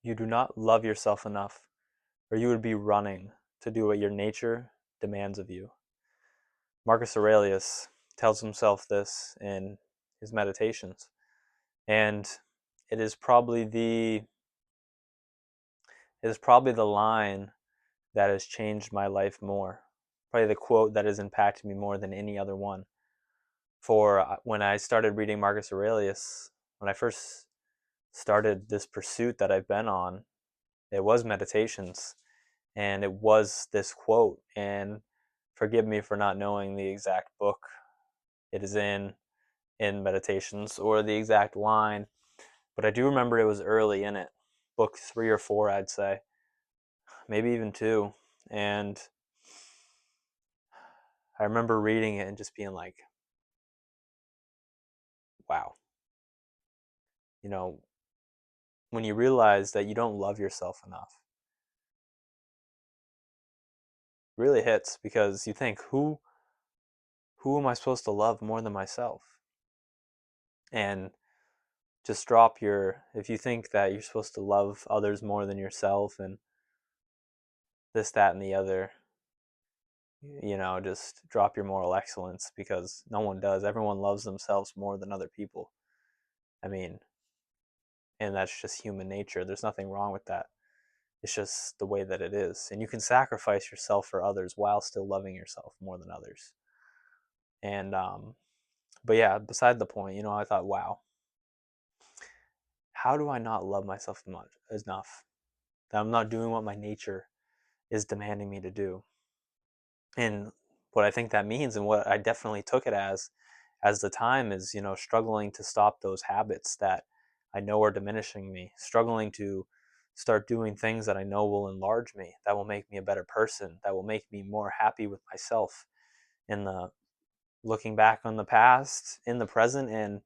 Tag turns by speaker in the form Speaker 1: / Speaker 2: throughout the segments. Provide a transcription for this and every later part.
Speaker 1: you do not love yourself enough, or you would be running to do what your nature demands of you. Marcus Aurelius tells himself this in his meditations, and it is probably the it is probably the line that has changed my life more. Probably the quote that has impacted me more than any other one. For when I started reading Marcus Aurelius, when I first started this pursuit that I've been on, it was meditations, and it was this quote. And forgive me for not knowing the exact book it is in meditations or the exact line, but I do remember it was early in it, book 3 or 4, I'd say, maybe even 2. And I remember reading it and just being like, wow, you know, when you realize that you don't love yourself enough, it really hits, because you think, who am I supposed to love more than myself? And just drop your, if you think that you're supposed to love others more than yourself and this, that, and the other, just drop your moral excellence, because no one does. Everyone loves themselves more than other people. I mean, and that's just human nature. There's nothing wrong with that. It's just the way that it is. And you can sacrifice yourself for others while still loving yourself more than others. And, but yeah, beside the point, I thought, wow, how do I not love myself enough? That I'm not doing what my nature is demanding me to do. And what I think that means, and what I definitely took it as the time, is, struggling to stop those habits that I know are diminishing me, struggling to start doing things that I know will enlarge me, that will make me a better person, that will make me more happy with myself in the looking back on the past, in the present, and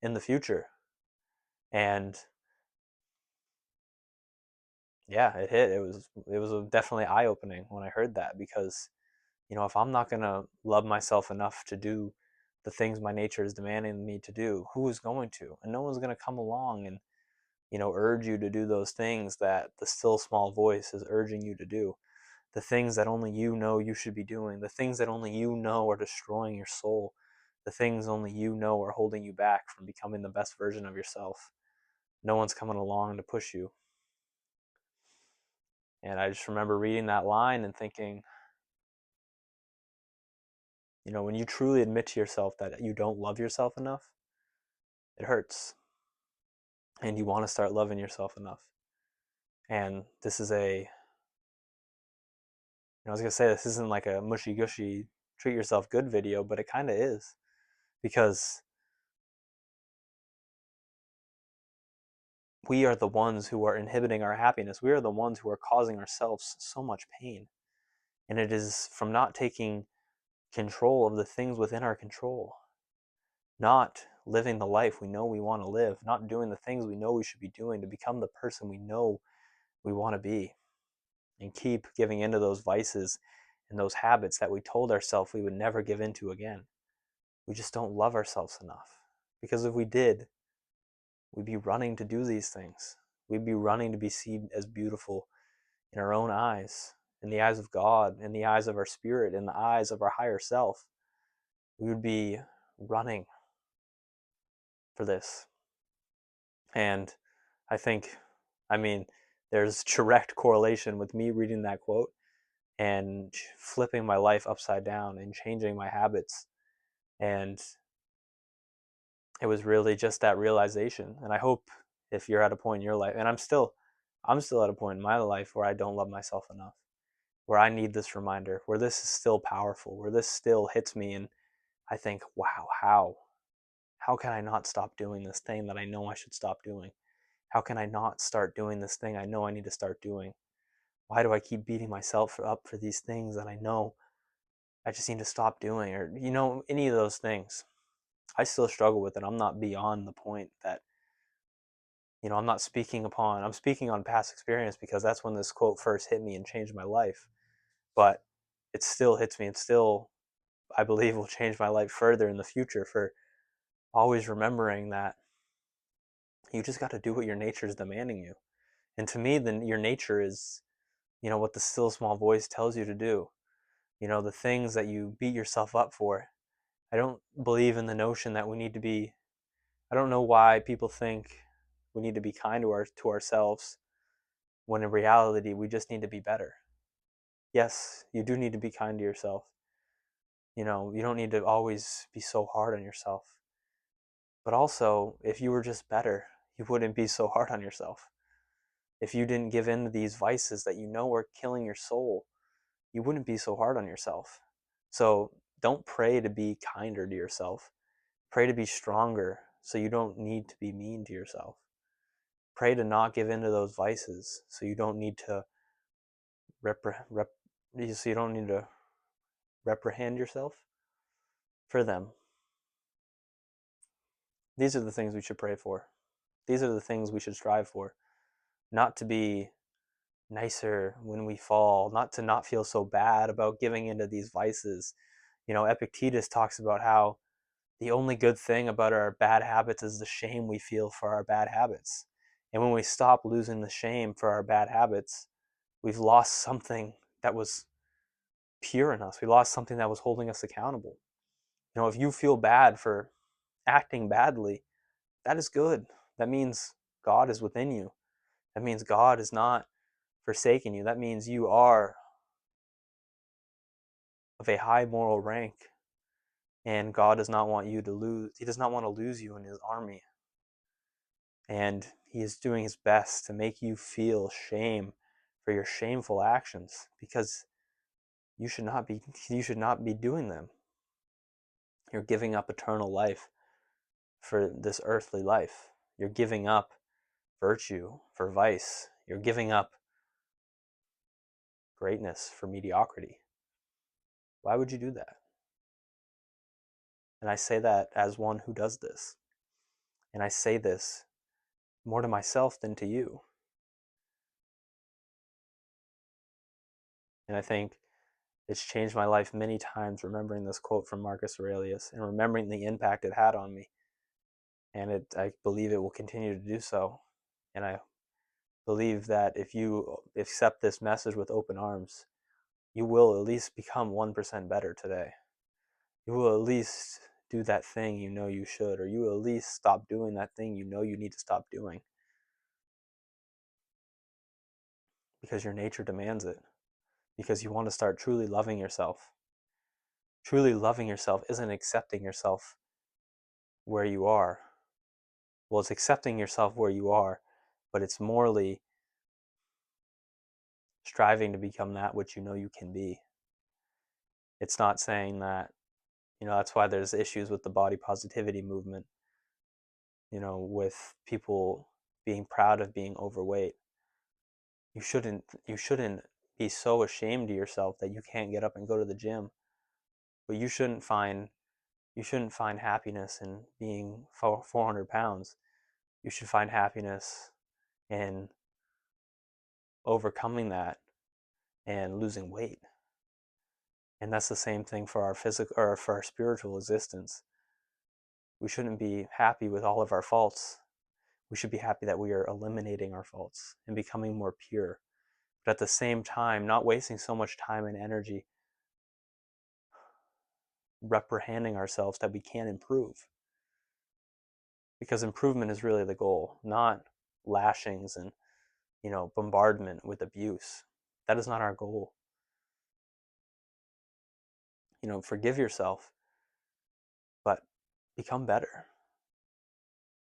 Speaker 1: in the future. And yeah, it hit. It was definitely eye opening when I heard that, because if I'm not going to love myself enough to do the things my nature is demanding me to do, who is going to? And no one's going to come along and, urge you to do those things that the still small voice is urging you to do. The things that only you know you should be doing, the things that only you know are destroying your soul, the things only you know are holding you back from becoming the best version of yourself. No one's coming along to push you. And I just remember reading that line and thinking, when you truly admit to yourself that you don't love yourself enough, it hurts. And you want to start loving yourself enough. And this is I was going to say, this isn't like a mushy gushy treat yourself good video, but it kind of is. Because we are the ones who are inhibiting our happiness. We are the ones who are causing ourselves so much pain. And it is from not taking control of the things within our control, not living the life we know we want to live, not doing the things we know we should be doing to become the person we know we want to be, and keep giving into those vices and those habits that we told ourselves we would never give into again. We just don't love ourselves enough. Because if we did, we'd be running to do these things. We'd be running to be seen as beautiful in our own eyes, in the eyes of God, in the eyes of our spirit, in the eyes of our higher self. We would be running for this. And I think, I mean, there's direct correlation with me reading that quote and flipping my life upside down and changing my habits. And it was really just that realization. And I hope, if you're at a point in your life, and I'm still at a point in my life where I don't love myself enough, where I need this reminder, where this is still powerful, where this still hits me, and I think, wow, how can I not stop doing this thing that I know I should stop doing? How can I not start doing this thing I know I need to start doing? Why do I keep beating myself up for these things that I know I just need to stop doing? Or, any of those things. I still struggle with it. I'm not beyond the point that, I'm speaking on past experience, because that's when this quote first hit me and changed my life. But it still hits me, and still, I believe, will change my life further in the future, for always remembering that you just got to do what your nature is demanding you. And to me, then your nature is, what the still small voice tells you to do. The things that you beat yourself up for. I don't believe in the notion that we need to be, I don't know why people think we need to be kind to ourselves when in reality we just need to be better. Yes, you do need to be kind to yourself. You don't need to always be so hard on yourself. But also, if you were just better, you wouldn't be so hard on yourself. If you didn't give in to these vices that you know are killing your soul, you wouldn't be so hard on yourself. So don't pray to be kinder to yourself. Pray to be stronger so you don't need to be mean to yourself. Pray to not give in to those vices so you don't need to so you don't need to reprehend yourself for them. These are the things we should pray for. These are the things we should strive for. Not to be nicer when we fall, not to not feel so bad about giving into these vices. Epictetus talks about how the only good thing about our bad habits is the shame we feel for our bad habits. And when we stop losing the shame for our bad habits, we've lost something that was pure in us. We lost something that was holding us accountable. If you feel bad for acting badly, that is good. That means God is within you. That means God is not forsaken you. That means you are of a high moral rank, and God does not want you to lose. He does not want to lose you in his army. And he is doing his best to make you feel shame for your shameful actions, because you should not be doing them. You're giving up eternal life for this earthly life. You're giving up virtue for vice. You're giving up greatness for mediocrity. Why would you do that? And I say that as one who does this. And I say this more to myself than to you. And I think it's changed my life many times remembering this quote from Marcus Aurelius and remembering the impact it had on me. And I believe it will continue to do so. And I believe that if you accept this message with open arms, you will at least become 1% better today. You will at least do that thing you know you should, or you will at least stop doing that thing you know you need to stop doing. Because your nature demands it. Because you want to start truly loving yourself. Truly loving yourself isn't accepting yourself where you are. Well, it's accepting yourself where you are, but it's morally striving to become that which you know you can be. It's not saying that, that's why there's issues with the body positivity movement, with people being proud of being overweight. You shouldn't be so ashamed of yourself that you can't get up and go to the gym. But you shouldn't find happiness in being 400 pounds. You should find happiness in overcoming that and losing weight. And that's the same thing for our physical or for our spiritual existence. We shouldn't be happy with all of our faults. We should be happy that we are eliminating our faults and becoming more pure. But at the same time, not wasting so much time and energy reprehending ourselves that we can't improve. Because improvement is really the goal, not lashings and, bombardment with abuse. That is not our goal. Forgive yourself, but become better.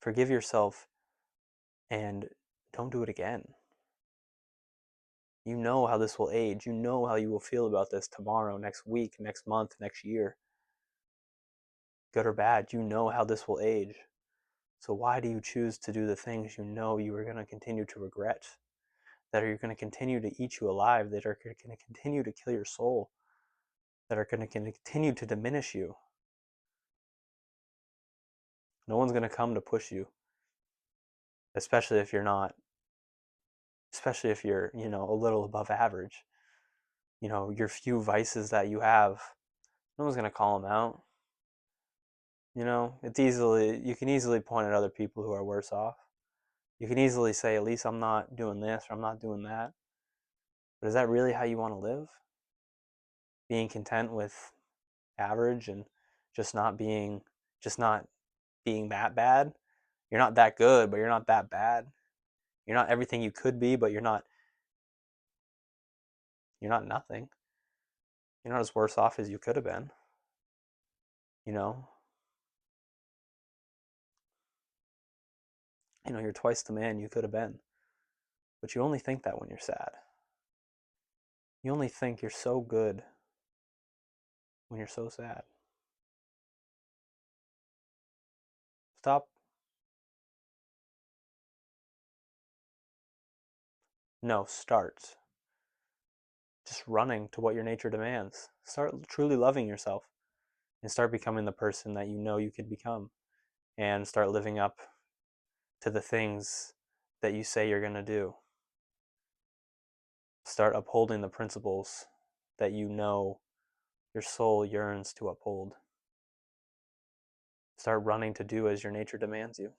Speaker 1: Forgive yourself and don't do it again. You know how this will age. You know how you will feel about this tomorrow, next week, next month, next year. Good or bad, you know how this will age. So why do you choose to do the things you know you are going to continue to regret? That are going to continue to eat you alive, that are going to continue to kill your soul, that are going to continue to diminish you. No one's going to come to push you, especially if you're a little above average. Your few vices that you have, no one's going to call them out. You can easily point at other people who are worse off. You can easily say, at least I'm not doing this or I'm not doing that. But is that really how you want to live? Being content with average and just not being just not being that bad? You're not that good, but you're not that bad. You're not everything you could be, but you're not nothing. You're not as worse off as you could have been. You know, you're twice the man you could have been. But you only think that when you're sad. You only think you're so good when you're so sad. Stop. No, start. Just running to what your nature demands. Start truly loving yourself and start becoming the person that you know you could become and start living up to the things that you say you're going to do. Start upholding the principles that you know your soul yearns to uphold. Start running to do as your nature demands you.